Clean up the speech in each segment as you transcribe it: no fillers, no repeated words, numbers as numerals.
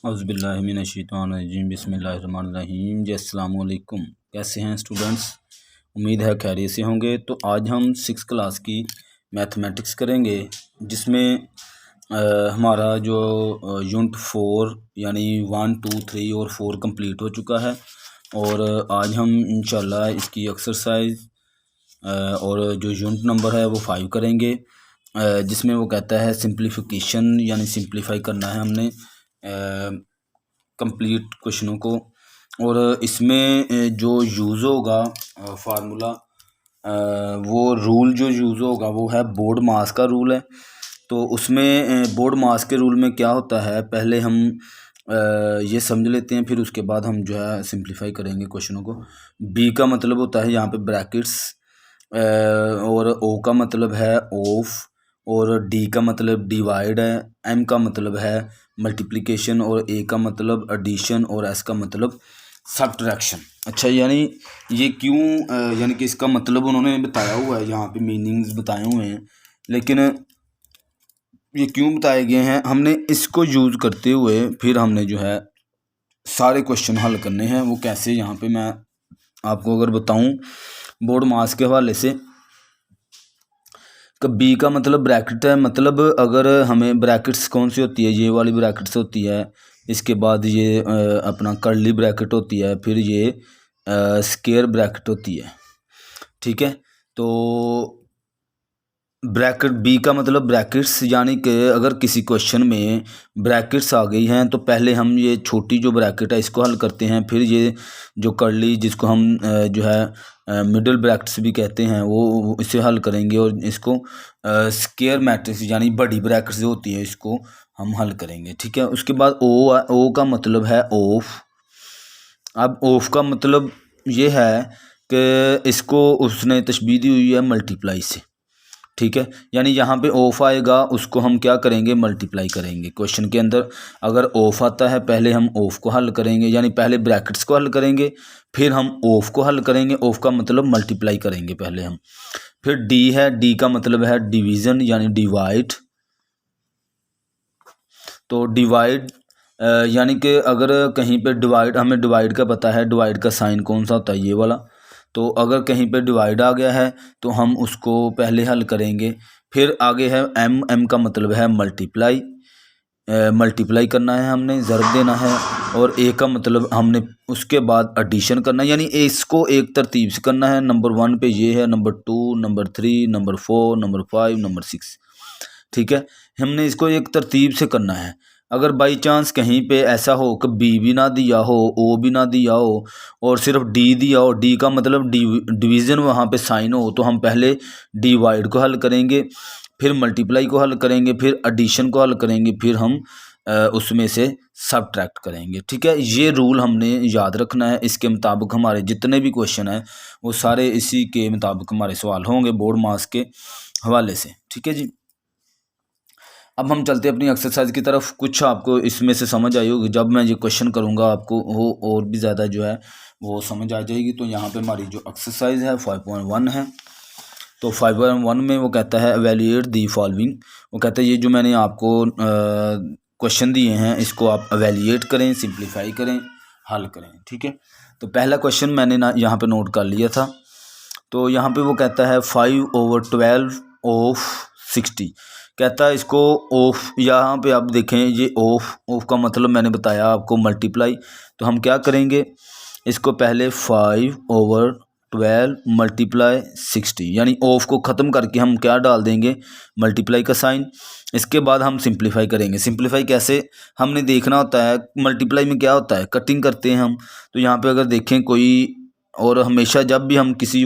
औज़ुबिल्लाहिमिनश्शैतानिर्रजीम बिस्मिल्लाहिर्रहमानिर्रहीम। जी अस्सलाम वालेकुम। कैसे हैं स्टूडेंट्स? उम्मीद है खैरियत से होंगे। तो आज हम 6 क्लास की मैथमेटिक्स करेंगे, जिसमें हमारा जो यूनिट 4 यानी 1 2 3 और 4 कंप्लीट हो चुका है। और आज हम इंशाल्लाह इसकी एक्सरसाइज और जो यूनिट नंबर है वो 5 करेंगे, जिसमें वो कहता है सिंप्लीफिकेशन यानी सिंप्लीफाई करना है हमने कंप्लीट क्वेश्चनों को। और इसमें जो यूज़ होगा फार्मूला, वो रूल जो यूज़ होगा वो है बोर्ड मास का रूल है। तो उसमें बोर्ड मास के रूल में क्या होता है, पहले हम ये समझ लेते हैं, फिर उसके बाद हम जो है सिंप्लीफाई करेंगे क्वेश्चनों को। बी का मतलब होता है यहाँ पे ब्रैकेट्स, और ओ का मतलब है ऑफ, और डी का मतलब डिवाइड है, एम का मतलब है मल्टीप्लिकेशन, और ए का मतलब एडिशन, और एस का मतलब सब्ट्रैक्शन। अच्छा, यानी ये क्यों, यानी कि इसका मतलब उन्होंने बताया हुआ है, यहाँ पे मीनिंग्स बताए हुए हैं, लेकिन ये क्यों बताए गए हैं, हमने इसको यूज़ करते हुए फिर हमने जो है सारे क्वेश्चन हल करने हैं। वो कैसे, यहाँ पे मैं आपको अगर बताऊं बोर्ड मास के हवाले से, बी का मतलब ब्रैकेट है, मतलब अगर हमें ब्रैकेट्स कौन सी होती है, ये वाली ब्रैकेट्स होती है, इसके बाद ये अपना कर्ली ब्रैकेट होती है, फिर ये स्क्वायर ब्रैकेट होती है। ठीक है, तो ब्रैकेट बी का मतलब ब्रैकेट्स, यानी कि अगर किसी क्वेश्चन में ब्रैकेट्स आ गई हैं तो पहले हम ये छोटी जो ब्रैकेट है इसको हल करते हैं, फिर ये जो कर्ली जिसको हम जो है मिडिल ब्रैकेट्स भी कहते हैं वो इसे हल करेंगे, और इसको स्क्वायर मैट्रिक्स यानी बड़ी ब्रैकेट्स जो होती है इसको हम हल करेंगे। ठीक है, उसके बाद ओ का मतलब है ऑफ। अब ऑफ का मतलब ये है कि इसको उसने तशबीह दी हुई है मल्टीप्लाई से। ठीक है, यानी यहाँ पे ऑफ आएगा, उसको हम क्या करेंगे, मल्टीप्लाई करेंगे। क्वेश्चन के अंदर अगर ऑफ आता है पहले हम ऑफ को हल करेंगे, यानी पहले ब्रैकेट्स को हल करेंगे, फिर हम ऑफ को हल करेंगे। ऑफ का मतलब मल्टीप्लाई करेंगे पहले हम। फिर डी है, डी का मतलब है डिवीज़न यानी डिवाइड। तो डिवाइड यानी कि अगर कहीं पे डिवाइड, हमें डिवाइड का पता है, डिवाइड का साइन कौन सा होता है, ये वाला। तो अगर कहीं पे डिवाइड आ गया है तो हम उसको पहले हल करेंगे। फिर आगे है एम, एम का मतलब है मल्टीप्लाई, मल्टीप्लाई करना है, हमने ज़रब देना है। और ए का मतलब हमने उसके बाद एडिशन करना है, यानी इसको एक तरतीब से करना है। नंबर 1 पे ये है, number 2, number 3, number 4, number 5, number 6। ठीक है, हमने इसको एक तरतीब से करना है। अगर बाई चांस कहीं पे ऐसा हो कि बी भी ना दिया हो, ओ भी ना दिया हो, और सिर्फ डी दिया हो, डी का मतलब डिवीज़न वहाँ पे साइन हो, तो हम पहले डिवाइड को हल करेंगे, फिर मल्टीप्लाई को हल करेंगे, फिर एडिशन को हल करेंगे, फिर हम उसमें से सब्ट्रैक्ट करेंगे। ठीक है, ये रूल हमने याद रखना है। इसके मुताबिक हमारे जितने भी क्वेश्चन हैं वो सारे इसी के मुताबिक हमारे सवाल होंगे बोर्ड मास के हवाले से। ठीक है जी, अब हम चलते हैं अपनी एक्सरसाइज की तरफ। कुछ आपको इसमें से समझ आई होगी, जब मैं ये क्वेश्चन करूँगा आपको वो और भी ज़्यादा जो है वो समझ आ जाएगी। तो यहाँ पे हमारी जो एक्सरसाइज है 5.1 है। तो 5.1 में वो कहता है एवेल्यूएट दी फॉलोइंग। वो कहता है ये जो मैंने आपको क्वेश्चन दिए हैं इसको आप एवेल्यूएट करें, सिंप्लीफाई करें, हल करें। ठीक है, तो पहला क्वेश्चन मैंने ना यहाँ पे नोट कर लिया था। तो यहाँ पे वो कहता है 5/12 ऑफ 60। कहता है इसको ऑफ, यहाँ पे आप देखें ये ऑफ का मतलब मैंने बताया आपको मल्टीप्लाई। तो हम क्या करेंगे, इसको पहले 5/12 मल्टीप्लाई 60, यानी ऑफ को ख़त्म करके हम क्या डाल देंगे, मल्टीप्लाई का साइन। इसके बाद हम सिंप्लीफाई करेंगे। सिंप्लीफाई कैसे, हमने देखना होता है मल्टीप्लाई में क्या होता है, कटिंग करते हैं हम। तो यहाँ पे अगर देखें कोई, और हमेशा जब भी हम किसी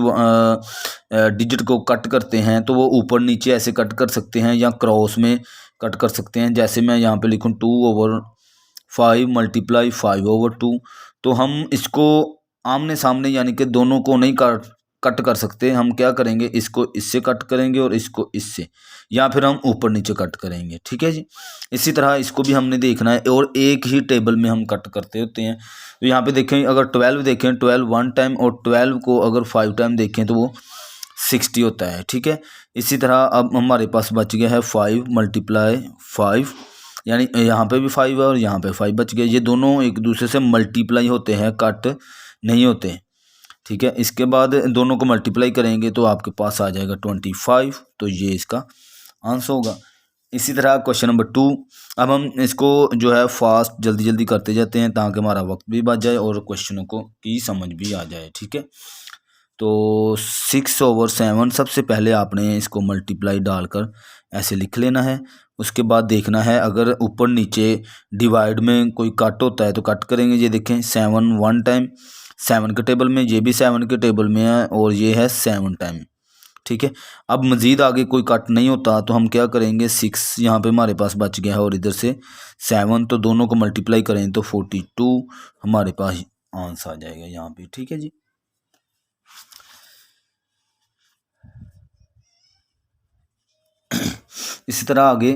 डिजिट को कट करते हैं तो वो ऊपर नीचे ऐसे कट कर सकते हैं या क्रॉस में कट कर सकते हैं। जैसे मैं यहाँ पे लिखूँ 2/5 मल्टीप्लाई 5/2। तो हम इसको आमने सामने यानी कि दोनों को नहीं कट कर सकते। हम क्या करेंगे, इसको इससे कट करेंगे और इसको इससे, या फिर हम ऊपर नीचे कट करेंगे। ठीक है जी, इसी तरह इसको भी हमने देखना है, और एक ही टेबल में हम कट करते होते हैं। तो यहाँ पे देखें, अगर 12 देखें, 12 1 टाइम, और 12 को अगर 5 टाइम देखें तो वो 60 होता है। ठीक है, इसी तरह अब हमारे पास बच गया है 5 मल्टीप्लाई 5। यानी यहाँ पे भी 5 है और यहाँ पे 5 बच गया। ये दोनों एक दूसरे से मल्टीप्लाई होते हैं, कट नहीं होते। ठीक है, इसके बाद दोनों को मल्टीप्लाई करेंगे तो आपके पास आ जाएगा 25, तो ये इसका आंसर होगा। इसी तरह क्वेश्चन नंबर 2, अब हम इसको जो है फास्ट जल्दी जल्दी करते जाते हैं ताकि हमारा वक्त भी बच जाए और क्वेश्चनों को की समझ भी आ जाए। ठीक है, तो 6/7 सबसे पहले आपने इसको मल्टीप्लाई डालकर ऐसे लिख लेना है। उसके बाद देखना है अगर ऊपर नीचे डिवाइड में कोई कट होता है तो कट करेंगे। ये देखें 7 1 टाइम 7 के टेबल में, ये भी 7 के टेबल में है और ये है 7 टाइम। ठीक है, अब मज़ीद आगे कोई कट नहीं होता तो हम क्या करेंगे, 6 यहाँ पे हमारे पास बच गया है और इधर से 7, तो दोनों को मल्टीप्लाई करें तो 42 हमारे पास आंसर आ जाएगा यहाँ पे। ठीक है जी। इसी तरह आगे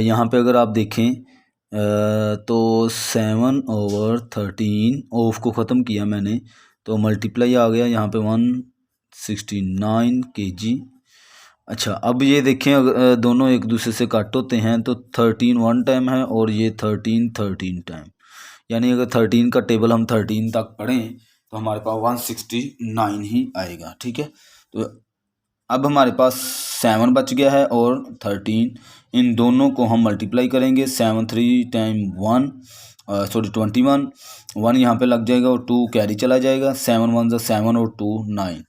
यहाँ पे अगर आप देखें तो 7/13 ऑफ को ख़त्म किया मैंने तो मल्टीप्लाई आ गया यहाँ पे 169 kg। अच्छा, अब ये देखें अगर दोनों एक दूसरे से कट होते हैं तो 13 1 टाइम है और ये 13 13 टाइम, यानी अगर 13 का टेबल हम 13 तक पढ़ें तो हमारे पास 169 ही आएगा। ठीक है, तो अब हमारे पास 7 बच गया है और 13, इन दोनों को हम मल्टीप्लाई करेंगे। 7 3 टाइम 1 21, 1 यहाँ पे लग जाएगा और 2 कैरी चला जाएगा। 7 1 7 और 2 9,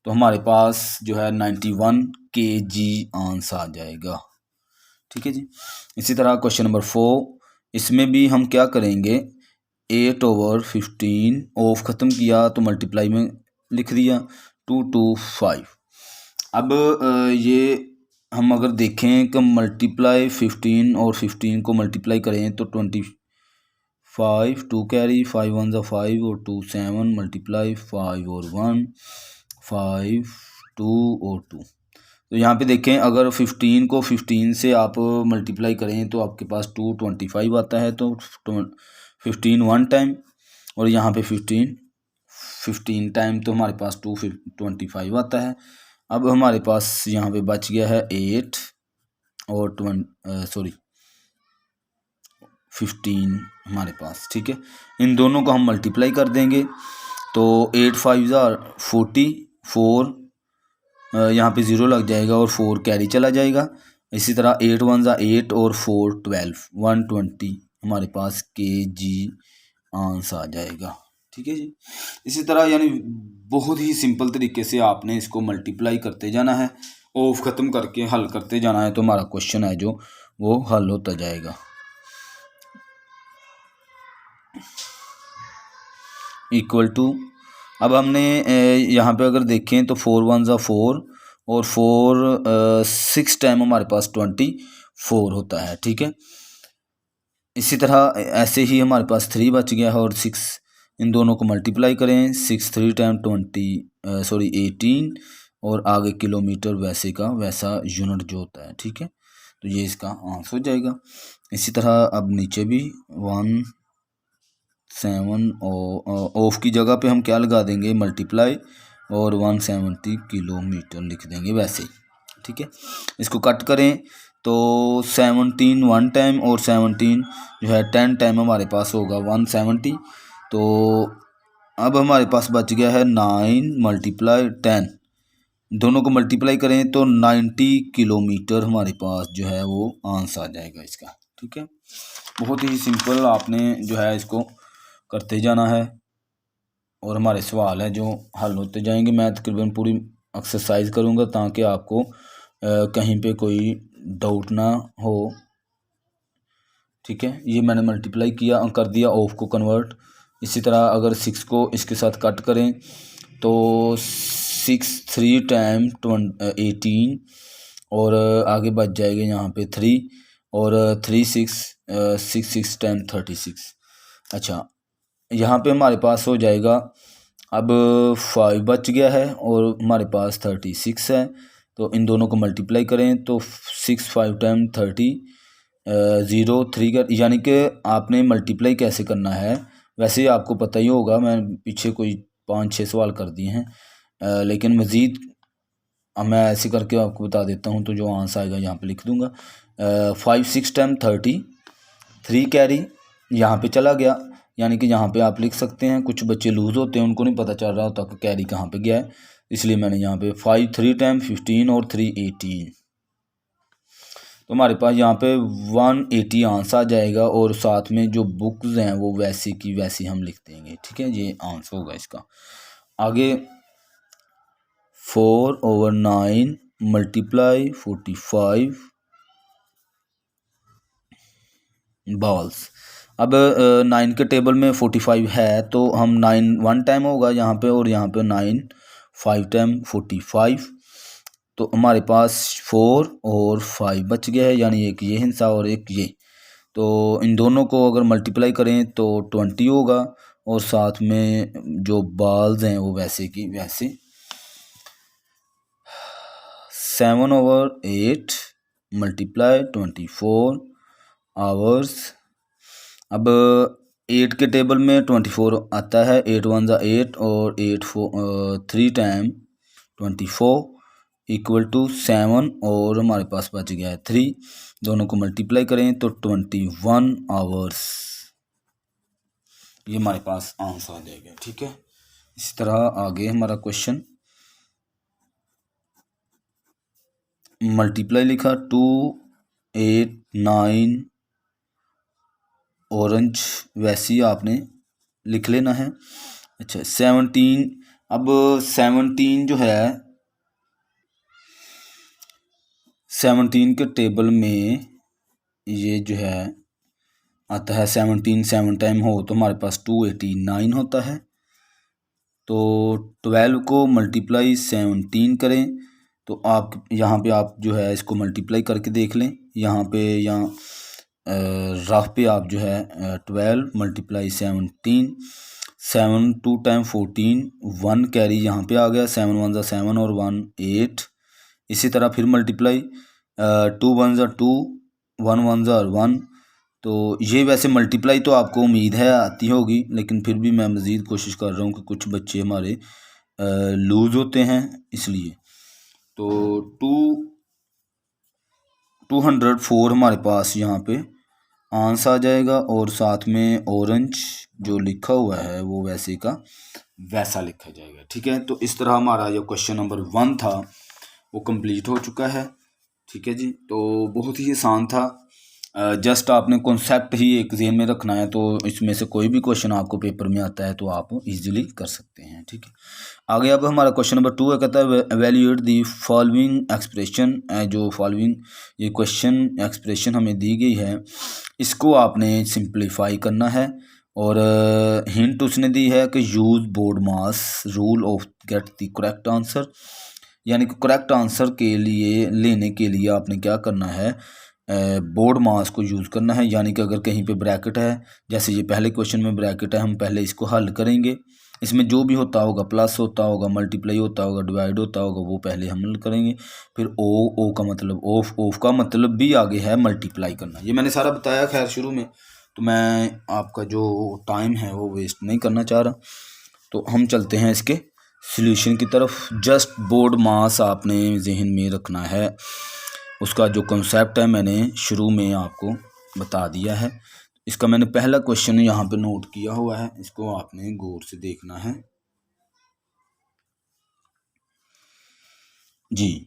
तो हमारे पास जो है 91 kg आंसर आ जाएगा। ठीक है जी। इसी तरह क्वेश्चन नंबर 4, इसमें भी हम क्या करेंगे, 8/15 ऑफ ख़त्म किया तो मल्टीप्लाई में लिख दिया 225। अब ये हम अगर देखें कि मल्टीप्लाई 15 और 15 को मल्टीप्लाई करें तो 25, 2 कैरी, 5 1 5 और 2 7, मल्टीप्लाई 5 और 1 5 2 और 2। तो यहाँ पे देखें अगर 15 को 15 से आप मल्टीप्लाई करें तो आपके पास 225 आता है, तो 15 1 टाइम और यहाँ पे 15 टाइम, तो हमारे पास 225 आता है। अब हमारे पास यहाँ पे बच गया है 8 और 15 हमारे पास। ठीक है, इन दोनों को हम मल्टीप्लाई कर देंगे तो 8 5 44, यहाँ पे 0 लग जाएगा और 4 कैरी चला जाएगा। इसी तरह 8 1 8 और 4 12, 120 हमारे पास kg आंसर आ जाएगा। ठीक है जी। इसी तरह यानी बहुत ही सिंपल तरीके से आपने इसको मल्टीप्लाई करते जाना है, ऑफ ख़त्म करके हल करते जाना है, तो हमारा क्वेश्चन है जो वो हल होता जाएगा। इक्वल टू, अब हमने यहाँ पे अगर देखें तो 4 1 4 और 4 6 टाइम हमारे पास 24 होता है। ठीक है, इसी तरह ऐसे ही हमारे पास 3 बच गया है और 6, इन दोनों को मल्टीप्लाई करें 6 3 टाइम 18 और आगे किलोमीटर वैसे का वैसा यूनिट जो होता है। ठीक है, तो ये इसका आंसर हो जाएगा। इसी तरह अब नीचे भी 17 ऑफ की जगह पे हम क्या लगा देंगे, मल्टीप्लाई, और 170 किलोमीटर लिख देंगे वैसे ही। ठीक है, इसको कट करें तो 17 1 टाइम और 17 जो है 10 टाइम हमारे पास होगा 170। तो अब हमारे पास बच गया है 9 × 10, दोनों को मल्टीप्लाई करें तो 90 किलोमीटर हमारे पास जो है वो आंसर आ जाएगा इसका। ठीक है, बहुत ही सिंपल आपने जो है इसको करते जाना है और हमारे सवाल है जो हल होते जाएंगे। मैं तकरीबन पूरी एक्सरसाइज करूँगा ताकि आपको कहीं पे कोई डाउट ना हो। ठीक है, ये मैंने मल्टीप्लाई किया कर दिया ऑफ को कन्वर्ट। इसी तरह अगर 6 को इसके साथ कट करें तो 6 3 टाइम 18 और आगे बच जाएगा यहाँ पे 3 और 3 6 6 टाइम 36। अच्छा, यहाँ पे हमारे पास हो जाएगा, अब 5 बच गया है और हमारे पास 36 है, तो इन दोनों को मल्टीप्लाई करें तो 6 5 टाइम 30 0 3 का, यानी कि आपने मल्टीप्लाई कैसे करना है वैसे ही आपको पता ही होगा, मैं पीछे कोई 5-6 सवाल कर दिए हैं, लेकिन मज़ीद मैं ऐसे करके आपको बता देता हूँ। तो जो आंसर आएगा यहाँ पे लिख दूँगा 5 6 टाइम 30, 3 कैरी यहाँ पे चला गया, यानी कि यहाँ पे आप लिख सकते हैं कुछ बच्चे लूज़ होते हैं, उनको नहीं पता चल रहा होता कि कैरी कहाँ पे गया है, इसलिए मैंने यहाँ पे 5 3 टाइम 15 और 3 18, तो हमारे पास यहाँ पे 180 आंसर आ जाएगा, और साथ में जो बुक्स हैं वो वैसी की वैसी हम लिख देंगे। ठीक है, ये आंसर होगा इसका। आगे 4/9 मल्टीप्लाई 45 बॉल्स। अब 9 के टेबल में 45 है, तो हम 9 1 टाइम होगा यहाँ पे, और यहाँ पे 9 5 टाइम 45, तो हमारे पास 4 और 5 बच गया है, यानी एक ये हिस्सा और एक ये। तो इन दोनों को अगर मल्टीप्लाई करें तो 20 होगा, और साथ में जो बॉल्स हैं वो वैसे की वैसे। 7/8 मल्टीप्लाई 24 आवर्स। अब 8 के टेबल में 24 आता है, 8 1 ज़ा 8 और 8 3 टाइम 24 इक्वल टू 7, और हमारे पास बच गया है 3, दोनों को मल्टीप्लाई करें तो 21 आवर्स, ये हमारे पास आंसर आ जाएगा। ठीक है, इस तरह आगे हमारा क्वेश्चन मल्टीप्लाई लिखा 2 8 9 ऑरेंज, वैसे ही आपने लिख लेना है। अच्छा 17, अब 17 जो है 17 के टेबल में ये जो है आता है 17 7 टाइम हो तो हमारे पास 289 होता है। तो 12 को मल्टीप्लाई 17 करें तो आप यहाँ पे आप जो है इसको मल्टीप्लाई करके देख लें। यहाँ पे रफ पे आप जो है 12 मल्टीप्लाई 17, 7 2 टाइम 14, 1 कैरी यहाँ पे आ गया, 7 1 ज़ा 7 और 1 8। इसी तरह फिर मल्टीप्लाई 2 1 ज़ा 2, 1 1 ज़ा 1। तो ये वैसे मल्टीप्लाई तो आपको उम्मीद है आती होगी, लेकिन फिर भी मैं मज़ीद कोशिश कर रहा हूँ कि कुछ बच्चे हमारे लूज़ होते हैं इसलिए। तो 204 हमारे पास यहाँ पे आंसर आ जाएगा, और साथ में ऑरेंज जो लिखा हुआ है वो वैसे का वैसा लिखा जाएगा। ठीक है, तो इस तरह हमारा जो क्वेश्चन नंबर 1 था वो कंप्लीट हो चुका है। ठीक है जी, तो बहुत ही आसान था, जस्ट आपने कॉन्सेप्ट ही एक ज़हन में रखना है, तो इसमें से कोई भी क्वेश्चन आपको पेपर में आता है तो आप इजीली कर सकते हैं। ठीक है, आगे अब हमारा क्वेश्चन नंबर 2 है, कहता है एवेल्यूएट दी फॉलोइंग एक्सप्रेशन। जो फॉलोइंग ये क्वेश्चन एक्सप्रेशन हमें दी गई है इसको आपने सिंप्लीफाई करना है, और हिंट उसने दी है कि use board mass rule of get the correct answer, यानी कि करेक्ट आंसर के लिए लेने के लिए आपने क्या करना है, बोर्ड मास को यूज़ करना है। यानी कि अगर कहीं पे ब्रैकेट है, जैसे ये पहले क्वेश्चन में ब्रैकेट है, हम पहले इसको हल करेंगे, इसमें जो भी होता होगा प्लस होता होगा, मल्टीप्लाई होता होगा, डिवाइड होता होगा, वो पहले हम हल करेंगे। फिर ओ का मतलब ऑफ का मतलब भी आगे है मल्टीप्लाई करना। ये मैंने सारा बताया खैर शुरू में, तो मैं आपका जो टाइम है वो वेस्ट नहीं करना चाह रहा। तो हम चलते हैं इसके सॉल्यूशन की तरफ। जस्ट बोर्ड मास आपने जहन में रखना है, उसका जो कॉन्सेप्ट है मैंने शुरू में आपको बता दिया है। इसका मैंने पहला क्वेश्चन यहाँ पे नोट किया हुआ है, इसको आपने गौर से देखना है जी।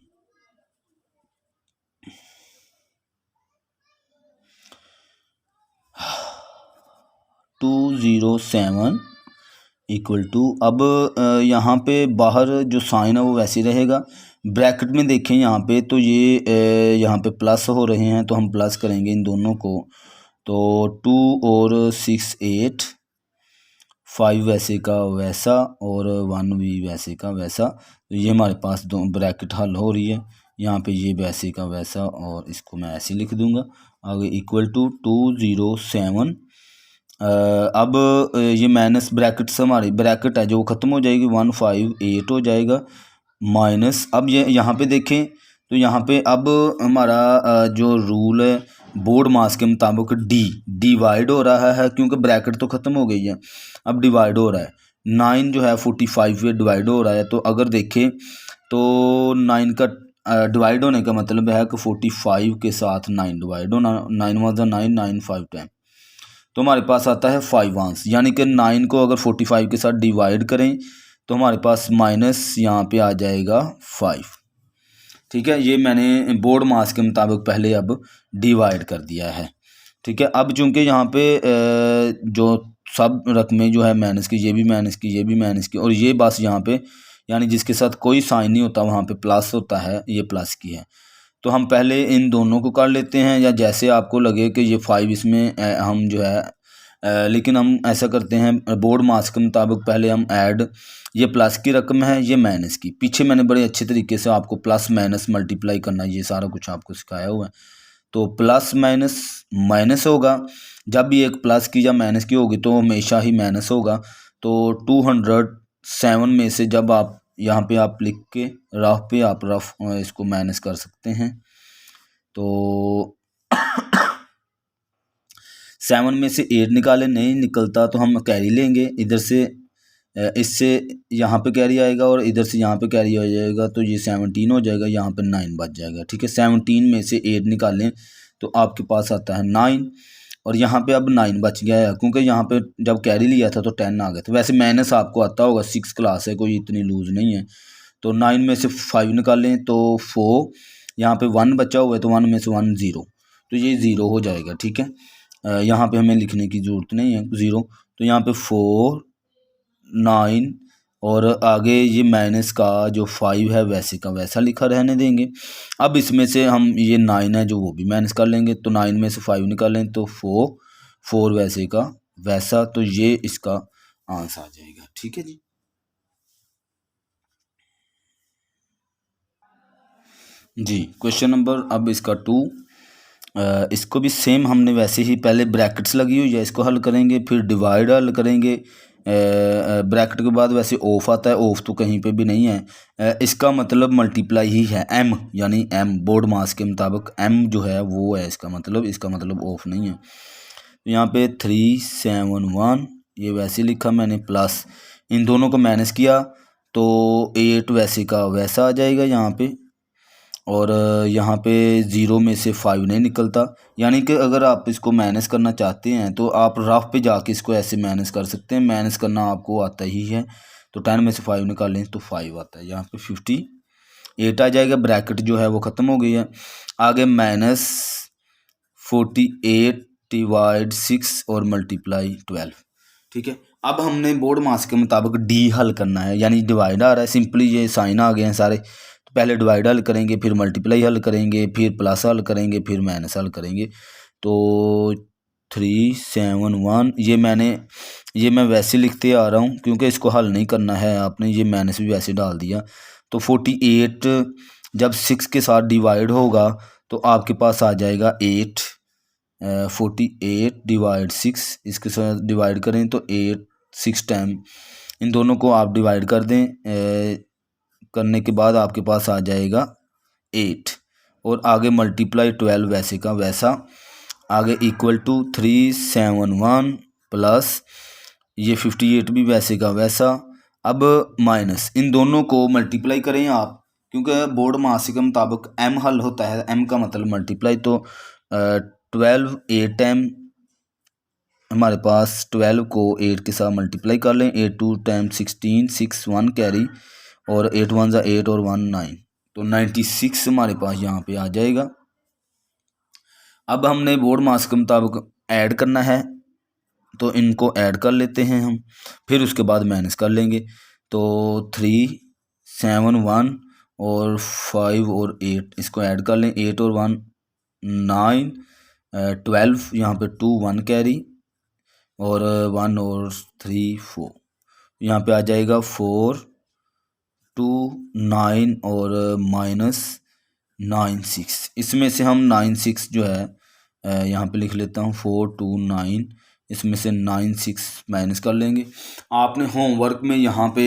207 इक्वल टू, अब यहाँ पे बाहर जो साइन है वो वैसे ही रहेगा। ब्रैकेट में देखें यहाँ पे, तो ये यहाँ पे प्लस हो रहे हैं तो हम प्लस करेंगे इन दोनों को, तो 2 और 6 8, 5 वैसे का वैसा और 1 भी वैसे का वैसा। तो ये हमारे पास दो ब्रैकेट हल हो रही है। यहाँ पे ये वैसे का वैसा, और इसको मैं ऐसे लिख दूंगा आगे इक्वल टू 207। अब ये माइनस ब्रैकेट से हमारी ब्रैकेट है जो ख़त्म हो जाएगी, 158 हो जाएगा माइनस। अब ये यहाँ पे देखें तो यहाँ पे अब हमारा जो रूल है बोर्ड मास के मुताबिक डिवाइड हो रहा है, क्योंकि ब्रैकेट तो ख़त्म हो गई है, अब डिवाइड हो रहा है। 9 जो है 45 पे डिवाइड हो रहा है, तो अगर देखें तो 9 का डिवाइड होने का मतलब है कि 45 के साथ 9 डिवाइड होना, 9 वन ज़ा 9, 9 5 10, तो हमारे पास आता है 5 आंस, यानी कि 9 को अगर 45 के साथ डिवाइड करें तो हमारे पास माइनस यहाँ पे आ जाएगा 5। ठीक है, ये मैंने बोर्ड मास के मुताबिक पहले अब डिवाइड कर दिया है। ठीक है, अब चूंकि यहाँ पे जो सब रकमें जो है माइनस की, ये भी माइनस की, ये भी माइनस की, और ये बस यहाँ पे यानी जिसके साथ कोई साइन नहीं होता वहाँ पे प्लस होता है, ये प्लस की है। तो हम पहले इन दोनों को कर लेते हैं, या जैसे आपको लगे कि ये 5 इसमें हम जो है लेकिन हम ऐसा करते हैं बोर्ड मास के मुताबिक पहले हम ऐड, ये प्लस की रकम है, ये माइनस की। पीछे मैंने बड़े अच्छे तरीके से आपको प्लस माइनस मल्टीप्लाई करना, ये सारा कुछ आपको सिखाया हुआ है। तो प्लस माइनस माइनस होगा, जब भी एक प्लस की या माइनस की होगी तो हमेशा ही माइनस होगा। तो 207 में से जब आप यहाँ पे आप लिख के रफ पे आप रफ इसको माइनस कर सकते हैं, तो 7 में से 8 निकाले, नहीं निकलता तो हम कैरी लेंगे, इधर से इससे यहाँ पे कैरी आएगा और इधर से यहाँ पे कैरी हो जाएगा, तो ये 17 हो जाएगा, यहाँ पे 9 बच जाएगा। ठीक है, 17 में से 8 निकालें तो आपके पास आता है 9, और यहाँ पे अब 9 बच गया है, क्योंकि यहाँ पे जब कैरी लिया था तो 10 आ गया था। वैसे माइनस आपको आता होगा, 6 क्लास है, कोई इतनी लूज नहीं है। तो 9 में से 5 निकालें तो 4, यहाँ पे 1 बचा हुआ है तो 1 में से 1 0, तो ये 0 हो जाएगा। ठीक है, यहाँ पे हमें लिखने की ज़रूरत नहीं है 0, तो यहाँ पे 4 9 और आगे ये माइनस का जो 5 है वैसे का वैसा लिखा रहने देंगे। अब इसमें से हम ये 9 है जो वो भी माइनस कर लेंगे, तो 9 में से 5 निकालें तो 4 वैसे का वैसा, तो ये इसका आंसर आ जाएगा। ठीक है जी। क्वेश्चन नंबर अब इसका 2, इसको भी सेम हमने वैसे ही पहले ब्रैकेट्स लगी हुई है, इसको हल करेंगे, फिर डिवाइड हल करेंगे। ब्रैकेट के बाद वैसे ऑफ आता है, ऑफ तो कहीं पे भी नहीं है, इसका मतलब मल्टीप्लाई ही है, m यानी m बोर्ड मास के मुताबिक m जो है वो है इसका मतलब ऑफ नहीं है। तो यहाँ पे 371 ये वैसे लिखा मैंने, प्लस इन दोनों को माइनस किया तो 8 वैसे का वैसा आ जाएगा यहाँ पे, और यहाँ पे 0 में से 5 नहीं निकलता, यानी कि अगर आप इसको माइनस करना चाहते हैं तो आप रफ पे जाके इसको ऐसे माइनस कर सकते हैं, माइनस करना आपको आता ही है। तो 10 में से 5 निकालें तो 5 आता है, यहाँ पे 58 आ जाएगा। ब्रैकेट जो है वो ख़त्म हो गई है। आगे माइनस 48 डिवाइड 6 और मल्टीप्लाई 12। ठीक है, अब हमने बोर्ड मास के मुताबिक डी हल करना है, यानी डिवाइड आ रहा है, सिंपली ये साइन आ गए हैं सारे, तो पहले डिवाइड हल करेंगे, फिर मल्टीप्लाई हल करेंगे, फिर प्लस हल करेंगे, फिर माइनस हल करेंगे। तो 371 ये मैं वैसे लिखते आ रहा हूँ क्योंकि इसको हल नहीं करना है आपने, ये माइनस भी वैसे डाल दिया। तो 48 जब 6 के साथ डिवाइड होगा तो आपके पास आ जाएगा 8, 48 डिवाइड 6, इसके साथ डिवाइड करें तो 8 6 टाइम, इन दोनों को आप डिवाइड कर दें, करने के बाद आपके पास आ जाएगा 8, और आगे मल्टीप्लाई 12 वैसे का वैसा, आगे इक्वल टू 371 प्लस ये 58 भी वैसे का वैसा। अब माइनस इन दोनों को मल्टीप्लाई करें आप, क्योंकि बोर्ड मास के मुताबिक m हल होता है, m का मतलब मल्टीप्लाई, तो 12 8 टाइम हमारे पास 12 को 8 के साथ मल्टीप्लाई कर लें, 8 2 टाइम 16 6 1 कैरी, और 8 1 ज़ा 8 और 1 9, तो 96 हमारे पास यहाँ पे आ जाएगा। अब हमने बोर्ड मास के मुताबिक ऐड करना है, तो इनको ऐड कर लेते हैं हम, फिर उसके बाद माइनस कर लेंगे। तो 371 और 5 और 8 इसको ऐड कर लें, 8 और 1 9, 12 यहाँ पे 2 1 कैरी, और 1 और 3 4, यहाँ पे आ जाएगा 4 2 9 और माइनस 9 6। इसमें से हम 9 6 जो है यहाँ पे लिख लेता हूँ 4 2 9, इसमें से 9 6 माइनस कर लेंगे। आपने होमवर्क में यहाँ पे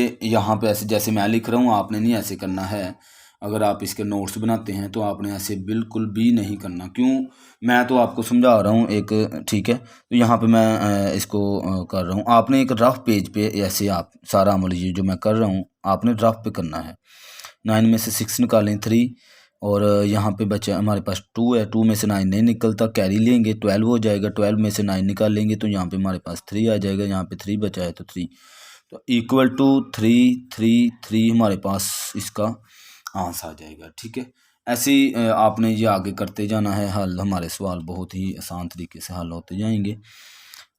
ऐसे जैसे मैं लिख रहा हूँ आपने नहीं ऐसे करना है। अगर आप इसके नोट्स बनाते हैं तो आपने ऐसे बिल्कुल भी नहीं करना, क्यों, मैं तो आपको समझा रहा हूँ एक, ठीक है। तो यहाँ पे मैं इसको कर रहा हूँ, आपने एक रफ पेज पे ऐसे आप सारा अमल ये जो मैं कर रहा हूँ आपने रफ पे करना है। 9 में से 6 निकालें 3, और यहाँ पे बचा हमारे पास 2 है, 2 में से 9 नहीं निकलता, कैरी लेंगे 12 हो जाएगा, 12 में से 9 निकाल लेंगे तो यहाँ पे हमारे पास 3 आ जाएगा, यहाँ पे 3 बचा है तो 3, तो इक्वल टू 3 3 3 हमारे पास इसका आंसर आ जाएगा। ठीक है, ऐसे ही आपने ये आगे करते जाना है हल, हमारे सवाल बहुत ही आसान तरीके से हल होते जाएंगे।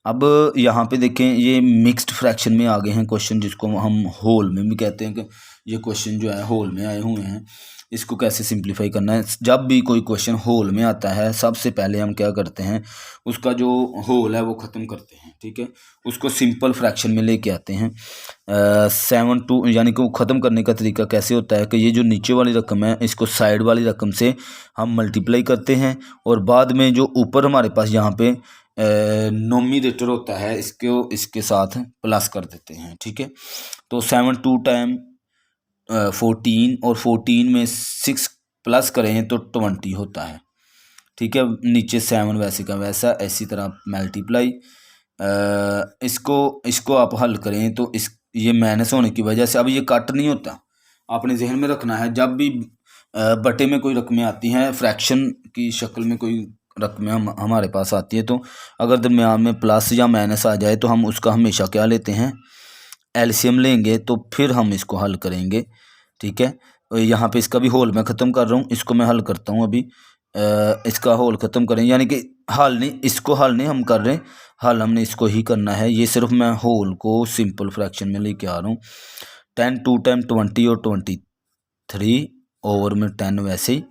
अब यहाँ पे देखें, ये मिक्स्ड फ्रैक्शन में आ गए हैं क्वेश्चन, जिसको हम होल में भी कहते हैं कि ये क्वेश्चन जो है होल में आए हुए हैं। इसको कैसे सिंप्लीफाई करना है, जब भी कोई क्वेश्चन होल में आता है सबसे पहले हम क्या करते हैं, उसका जो होल है वो ख़त्म करते हैं। ठीक है, उसको सिंपल फ्रैक्शन में लेके आते हैं। 7 2 यानी कि वो ख़त्म करने का तरीका कैसे होता है कि ये जो नीचे वाली रकम है इसको साइड वाली रकम से हम मल्टीप्लाई करते हैं, और बाद में जो ऊपर हमारे पास यहाँ पे नोमिनेटर होता है इसको इसके साथ प्लस कर देते हैं। ठीक है, तो 7 2 टाइम 14 और 14 में 6 प्लस करें तो 20 होता है। ठीक है, नीचे 7 वैसे का वैसा, ऐसी तरह मल्टीप्लाई इसको आप हल करें तो इस ये माइनस होने की वजह से अब ये कट नहीं होता। आपने जहन में रखना है, जब भी बटे में कोई रकमें आती हैं, फ्रैक्शन की शक्ल में कोई रकमें हमारे पास आती है, तो अगर दरमियान में प्लस या माइनस आ जाए तो हम उसका हमेशा क्या लेते हैं, एलसीएम लेंगे, तो फिर हम इसको हल करेंगे। ठीक है, यहाँ पे इसका भी होल मैं ख़त्म कर रहा हूँ, इसको मैं हल करता हूँ अभी। इसका होल ख़त्म करें, यानी कि हल नहीं, इसको हल नहीं हम कर रहे, हल हमने इसको ही करना है। ये सिर्फ मैं होल को सिंपल फ्रैक्शन में लेके आ रहा हूँ। 10 2 टाइम 20 और 23 ओवर में 10 वैसे ही,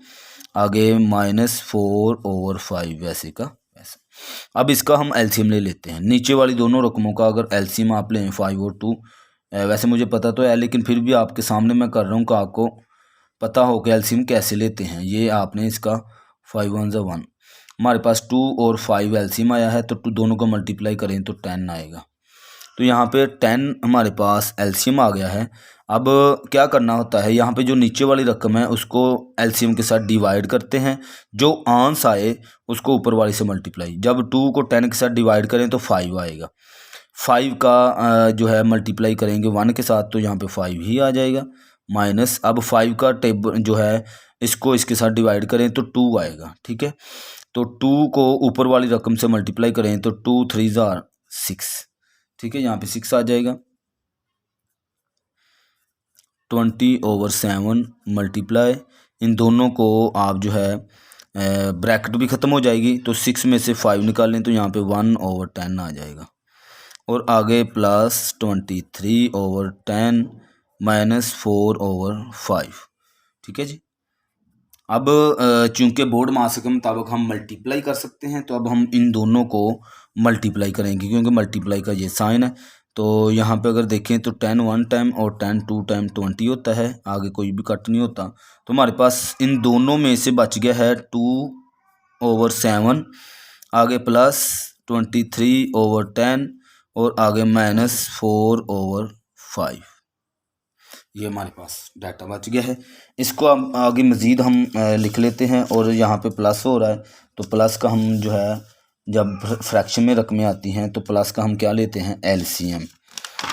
आगे -4 ओवर 5 वैसे का वैसा। अब इसका हम एलसीएम ले लेते हैं। नीचे वाली दोनों रकमों का अगर एलसीएम आप लें 5 और 2, वैसे मुझे पता तो है लेकिन फिर भी आपके सामने मैं कर रहा हूँ कि आपको पता हो कि एलसीएम कैसे लेते हैं। ये आपने इसका 5 1 ज़ा 1, हमारे पास 2 और 5 एलसीएम आया है, तो दोनों को मल्टीप्लाई करें तो 10 आएगा। तो यहाँ पे 10 हमारे पास एलसीएम आ गया है। अब क्या करना होता है, यहाँ पे जो नीचे वाली रकम है उसको एलसीएम के साथ डिवाइड करते हैं, जो आंस आए उसको ऊपर वाली से मल्टीप्लाई। जब 2 को 10 के साथ डिवाइड करें तो 5 आएगा, 5 का जो है मल्टीप्लाई करेंगे 1 के साथ तो यहाँ पे 5 ही आ जाएगा, माइनस अब 5 का टेबल जो है इसको इसके साथ डिवाइड करें तो 2 आएगा। ठीक है, तो 2 को ऊपर वाली रकम से मल्टीप्लाई करें तो 2 3 ज़ा 6। ठीक है, यहाँ पे 6 आ जाएगा। 20/7 मल्टीप्लाई, इन दोनों को आप जो है ब्रैकेट भी ख़त्म हो जाएगी, तो 6 में से 5 निकालें तो यहाँ पे 1/10 आ जाएगा, और आगे प्लस 23/10 -4/5। ठीक है जी, अब चूंकि बोर्ड मास के मुताबिक हम मल्टीप्लाई कर सकते हैं, तो अब हम इन दोनों को मल्टीप्लाई करेंगे, क्योंकि मल्टीप्लाई का ये साइन है। तो यहाँ पे अगर देखें तो 10 1 टाइम और 10 2 टाइम 20 होता है, आगे कोई भी कट नहीं होता, तो हमारे पास इन दोनों में से बच गया है 2/7, आगे प्लस 23/10 और आगे -4/5। ये हमारे पास डाटा बच गया है। इसको अब आगे मज़ीद हम लिख लेते हैं, और यहाँ पे प्लस हो रहा है तो प्लस का हम जो है जब फ्रैक्शन में रकमें आती हैं तो प्लस का हम क्या लेते हैं, एलसीएम।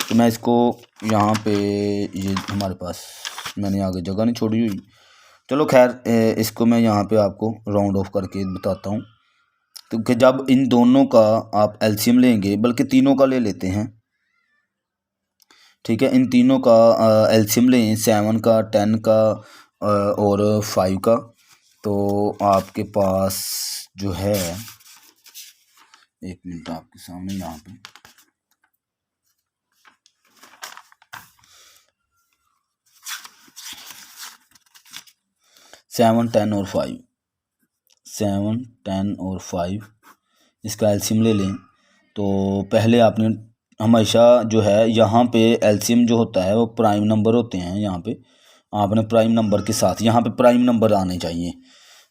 तो मैं इसको यहाँ पे ये हमारे पास मैंने आगे जगह नहीं छोड़ी हुई, चलो खैर इसको मैं यहाँ पे आपको राउंड ऑफ करके बताता हूँ। तो कि जब इन दोनों का आप एलसीएम लेंगे, बल्कि तीनों का ले लेते हैं। ठीक है, इन तीनों का एलसीएम लें, 7 का 10 का और 5 का, तो आपके पास जो है, एक मिनट आपके सामने यहाँ पे 7 10 और 5, 7 10 और 5 इसका एलसीएम ले लें। तो पहले आपने हमेशा जो है यहाँ पे एलसीएम जो होता है वो प्राइम नंबर होते हैं, यहाँ पे आपने प्राइम नंबर के साथ यहाँ पे प्राइम नंबर आने चाहिए।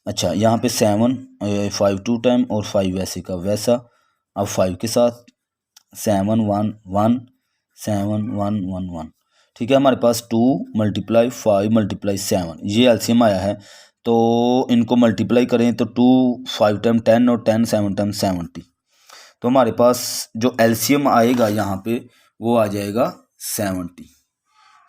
अच्छा, यहाँ पे 7 5 2 टाइम और 5 वैसे का वैसा, अब 5 के साथ 7 1 1 7 1 1 1। ठीक है, हमारे पास 2 × 5 × 7 ये एलसीएम आया है, तो इनको मल्टीप्लाई करें तो 2 5 टाइम 10 और 10 7 टाइम 70, तो हमारे पास जो एलसीएम आएगा यहाँ पे वो आ जाएगा 70।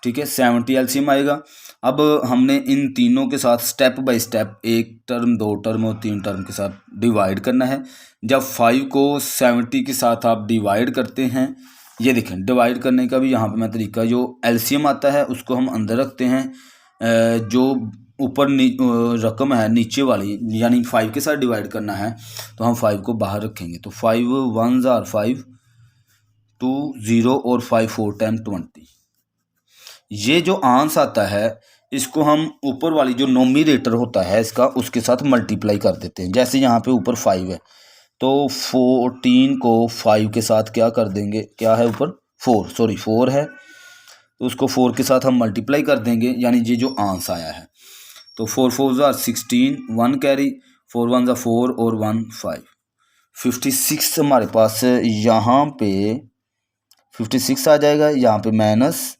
ठीक है, 70 एलसीएम आएगा। अब हमने इन तीनों के साथ स्टेप बाय स्टेप एक टर्म, दो टर्म और तीन टर्म के साथ डिवाइड करना है। जब 5 को 70 के साथ आप डिवाइड करते हैं, ये देखें डिवाइड करने का भी यहाँ पे मैं तरीका, जो एलसीएम आता है उसको हम अंदर रखते हैं, जो ऊपर रकम है नीचे वाली यानी 5 के साथ डिवाइड करना है तो हम 5 को बाहर रखेंगे। तो 5 1s are 5, 2 0 और 5 4 टाइम 20। ये जो आंस आता है इसको हम ऊपर वाली जो नोमिनेटर होता है इसका उसके साथ मल्टीप्लाई कर देते हैं। जैसे यहाँ पे ऊपर 5 है तो 14 को 5 के साथ क्या कर देंगे, क्या है ऊपर 4 है तो उसको 4 के साथ हम मल्टीप्लाई कर देंगे, यानी ये जो आंस आया है। तो 4 4s are 16, 1 carry, 4 1s are 4 और 1 5, 56 हमारे पास यहाँ पे 56 आ जाएगा, यहाँ पे माइनस।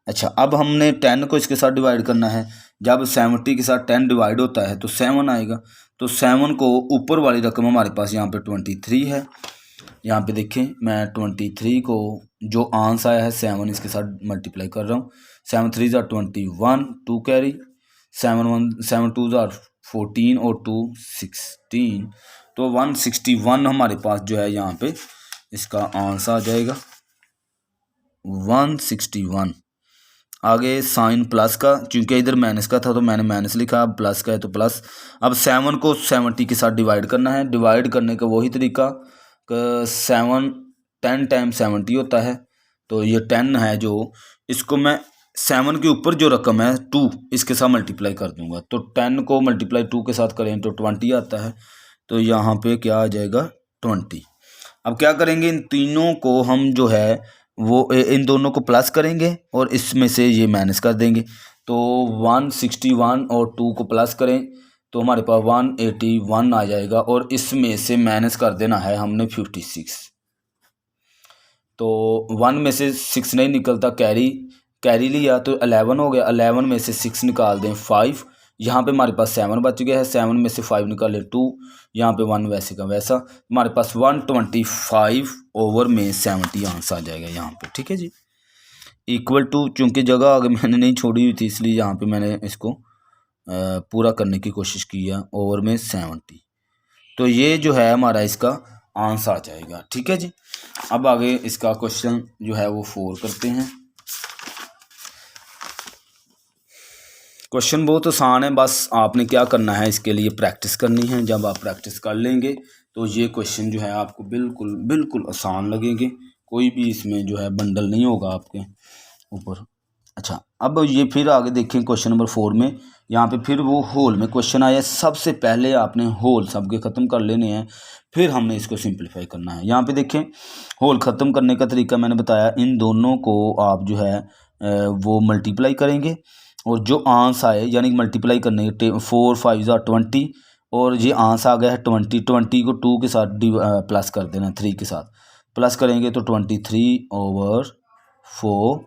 अच्छा, अब हमने 10 को इसके साथ डिवाइड करना है। जब 70 के साथ 10 डिवाइड होता है तो 7 आएगा। तो 7 को ऊपर वाली रकम हमारे पास यहाँ पे 23 है। यहाँ पे देखें मैं 23 को जो आंस आया है 7 इसके साथ मल्टीप्लाई कर रहा हूँ। 7 3s are 21, 2 carry, 7 2s are 14 और 2 16। तो 161 हमारे पास जो है यहाँ पे इसका आंसर आ जाएगा 161। आगे साइन प्लस का, क्योंकि इधर माइनस का था तो मैंने माइनस लिखा, अब प्लस का है तो प्लस। अब 7 को 70 के साथ डिवाइड करना है। डिवाइड करने का वही तरीका, 7 10 टाइम 70 होता है। तो ये 10 है जो, इसको मैं 7 के ऊपर जो रकम है 2 इसके साथ मल्टीप्लाई कर दूंगा। तो 10 को मल्टीप्लाई 2 के साथ करें तो 20 आता है। तो यहाँ पे क्या आ जाएगा 20। अब क्या करेंगे, इन तीनों को हम जो है वो इन दोनों को प्लस करेंगे और इसमें से ये माइनस कर देंगे। तो 161 और 2 को प्लस करें तो हमारे पास 181 आ जाएगा और इसमें से माइनस कर देना है हमने 56। तो 1 में से 6 नहीं निकलता, कैरी लिया तो 11 हो गया। 11 में से 6 निकाल दें 5, यहाँ पे हमारे पास 7 बच गया है। 7 में से 5 निकाले 2, यहाँ पे 1 वैसे का वैसा। हमारे पास 125 ओवर में 70 आंसर आ जाएगा यहाँ पे। ठीक है जी, इक्वल टू, चूँकि जगह आगे मैंने नहीं छोड़ी हुई थी इसलिए यहाँ पे मैंने इसको पूरा करने की कोशिश की है, ओवर में 70। तो ये जो है हमारा इसका आंसर आ जाएगा। ठीक है जी, अब आगे इसका क्वेश्चन जो है वो 4 करते हैं। क्वेश्चन बहुत आसान है, बस आपने क्या करना है, इसके लिए प्रैक्टिस करनी है। जब आप प्रैक्टिस कर लेंगे तो ये क्वेश्चन जो है आपको बिल्कुल बिल्कुल आसान लगेंगे। कोई भी इसमें जो है बंडल नहीं होगा आपके ऊपर। अच्छा, अब ये फिर आगे देखें क्वेश्चन नंबर 4 में, यहाँ पे फिर वो होल में क्वेश्चन आया। सबसे पहले आपने होल सबके ख़त्म कर लेने हैं, फिर हमने इसको सिंपलीफाई करना है। यहाँ पे देखें होल ख़त्म करने का तरीका मैंने बताया। इन दोनों को आप जो है वो मल्टीप्लाई करेंगे और जो आंसर आए यानी मल्टीप्लाई करने के 4 5 20 और ये आंसर आ गया है 20। 20 को 2 के साथ प्लस कर देना, 3 के साथ प्लस करेंगे तो 23/4।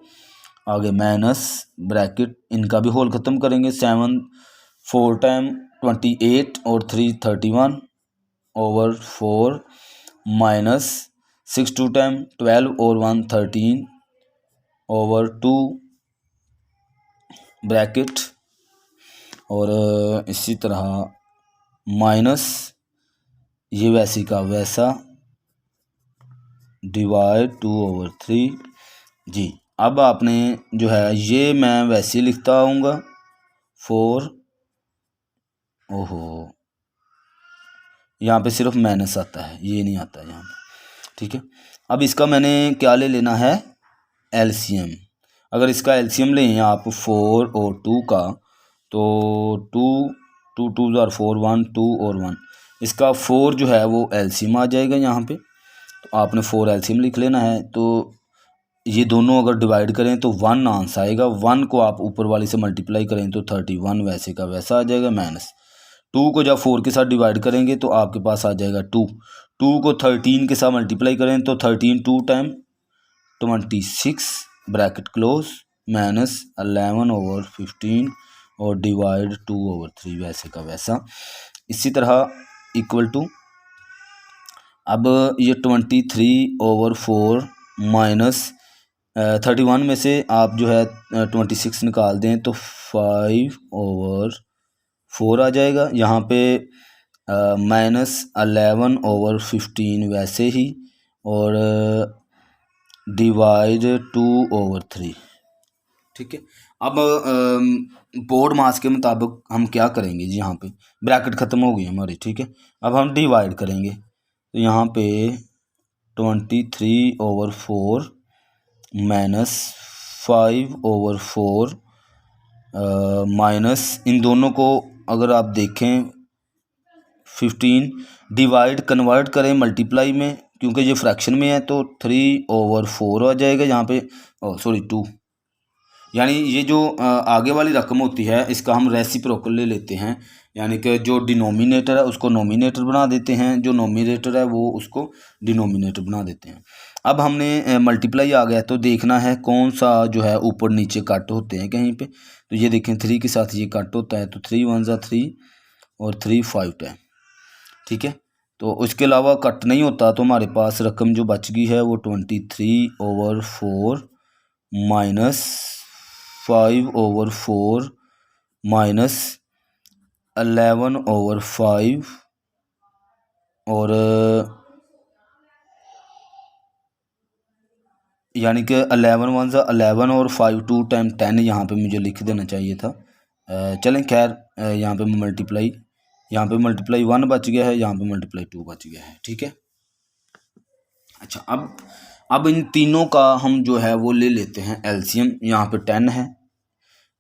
आगे माइनस ब्रैकेट, इनका भी होल ख़त्म करेंगे। 7 4 टाइम 28 और 3 31/4 माइनस 6 2 टाइम 12 और 1 13/2 ब्रैकेट, और इसी तरह माइनस ये वैसी का वैसा डिवाइड 2/3 जी। अब आपने जो है ये मैं वैसे ही लिखता आऊँगा 4, ओहो यहाँ पे सिर्फ माइनस आता है, ये नहीं आता यहाँ पे। ठीक है, अब इसका मैंने क्या ले लेना है, एलसीएम। अगर इसका एलसीएम लें आप 4 और 2 का, तो 2 2s are 4, 1 2 और 1, इसका 4 जो है वो एलसीएम आ जाएगा यहाँ पे। तो आपने 4 एलसीएम लिख लेना है। तो ये दोनों अगर डिवाइड करें तो 1 आंसर आएगा। 1 को आप ऊपर वाली से मल्टीप्लाई करें तो 31 वैसे का वैसा आ जाएगा माइनस। 2 को जब 4 के साथ डिवाइड करेंगे तो आपके पास आ जाएगा 2। 2 को 13 के साथ मल्टीप्लाई करें तो 13 2 टाइम 26 ब्रैकेट क्लोज माइनस 11/15 और डिवाइड 2/3 वैसे का वैसा। इसी तरह इक्वल टू, अब ये 23/4 माइनस 31 में से आप जो है 26 निकाल दें तो 5/4 आ जाएगा। यहाँ पे -11/15 वैसे ही, और डिवाइड 2/3। ठीक है। अब बोर्ड मास के मुताबिक हम क्या करेंगे जी, यहाँ पे ब्रैकेट ख़त्म हो गई हमारी। ठीक है। अब हम डिवाइड करेंगे तो यहाँ पे 23/4 -5/4 माइनस इन दोनों को अगर आप देखें 15, डिवाइड कन्वर्ट करें मल्टीप्लाई में, क्योंकि ये फ्रैक्शन में है तो 3/4 आ जाएगा यहाँ पे, सॉरी 2। यानी ये जो आगे वाली रकम होती है इसका हम रेसिप्रोकल ले लेते हैं, यानी कि जो डिनोमिनेटर है उसको नोमिनेटर बना देते हैं, जो नोमिनेटर है वो उसको डिनोमिनेटर बना देते हैं। अब हमने मल्टीप्लाई आ गया तो देखना है कौन सा जो है ऊपर नीचे कट होते हैं कहीं पे, तो ये देखें 3 के साथ ये कट होता है तो 3 1 ज़ा 3 और 3 5 10। ठीक है। तो उसके अलावा कट नहीं होता तो हमारे पास रकम जो बच गई है वो 23/4 माइनस 5/4 माइनस 11/5 और यानी कि 11 1 ज़ा 11 और 5 2 टाइम 10 यहाँ पे मुझे लिख देना चाहिए था। चलें खैर, यहाँ पे मल्टीप्लाई, यहाँ पे मल्टीप्लाई 1 बच गया है, यहाँ पे मल्टीप्लाई 2 बच गया है। ठीक है। अच्छा, अब इन तीनों का हम जो है वो ले लेते हैं एलसीएम। यहाँ पे 10 है,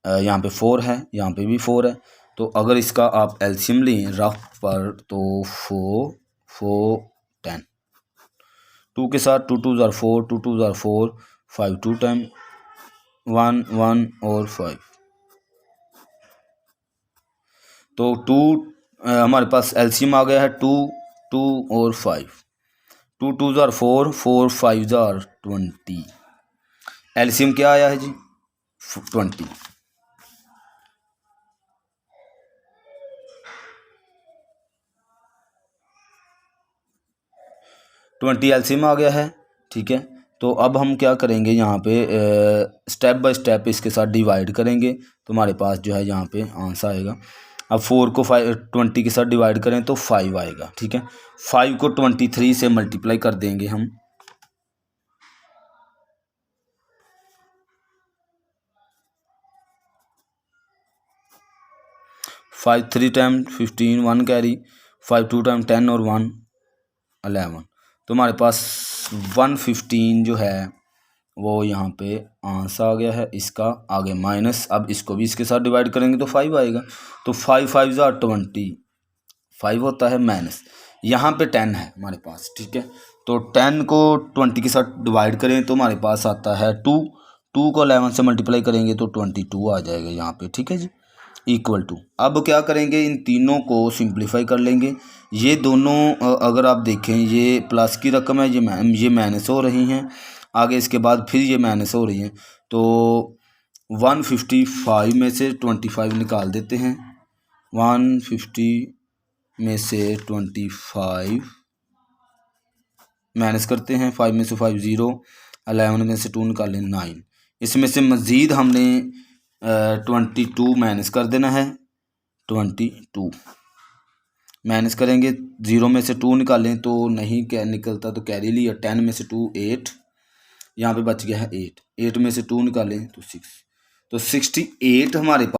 यहाँ पे 4 है, यहाँ पे भी 4 है। तो अगर इसका आप एलसीएम लें रफ पर तो 4 4 10, 2 के साथ 2 2 ज़ा 4, 2 2 ज़ा 4, 5 2 टाइम 1 1 और 5, तो 2 हमारे पास एलसीएम आ गया है 2 2 और 5। 2 2 ज़ा 4, 4 5 ज़ा 20। एलसीएम क्या आया है जी 20। 20 एलसीएम आ गया है। ठीक है। तो अब हम क्या करेंगे, यहाँ पे स्टेप बाय स्टेप इसके साथ डिवाइड करेंगे तो हमारे पास जो है यहाँ पे आंसर आएगा। अब 4 को 20 के साथ डिवाइड करें तो 5 आएगा। ठीक है। 5 को 23 से मल्टीप्लाई कर देंगे हम, 5 3 टाइम 15 1 कैरी, 5 2 टाइम 10 और 1 11, तो हमारे पास 115 जो है वो यहाँ पे आंसर आ गया है। इसका आगे माइनस, अब इसको भी इसके साथ डिवाइड करेंगे तो 5 आएगा, तो 5 5 ज़ा 20 5 होता है, माइनस यहाँ पे 10 है हमारे पास। ठीक है। तो 10 को 20 के साथ डिवाइड करें तो हमारे पास आता है 2, 2 को 11 से मल्टीप्लाई करेंगे तो 22 आ जाएगा यहाँ पे। ठीक है जी, इक्वल टू। अब क्या करेंगे, इन तीनों को सिंप्लीफाई कर लेंगे। ये दोनों अगर आप देखें ये प्लस की रकम है, ये माइनस हो रही हैं, आगे इसके बाद फिर ये माइनस हो रही हैं, तो 155 में से 25 निकाल देते हैं। 150 में से 25 माइनस करते हैं, 5 में से 5 0, 11 में से 2 निकालें 9, इसमें से मज़ीद हमने 22 माइनस कर देना है। 22 माइनस करेंगे, 0 में से 2 निकालें तो नहीं क्या निकलता तो कैरी लिया, 10 में से 2 8, यहाँ पे बच गया है 8, 8 में से 2 निकालें तो 6, तो 68 हमारे पास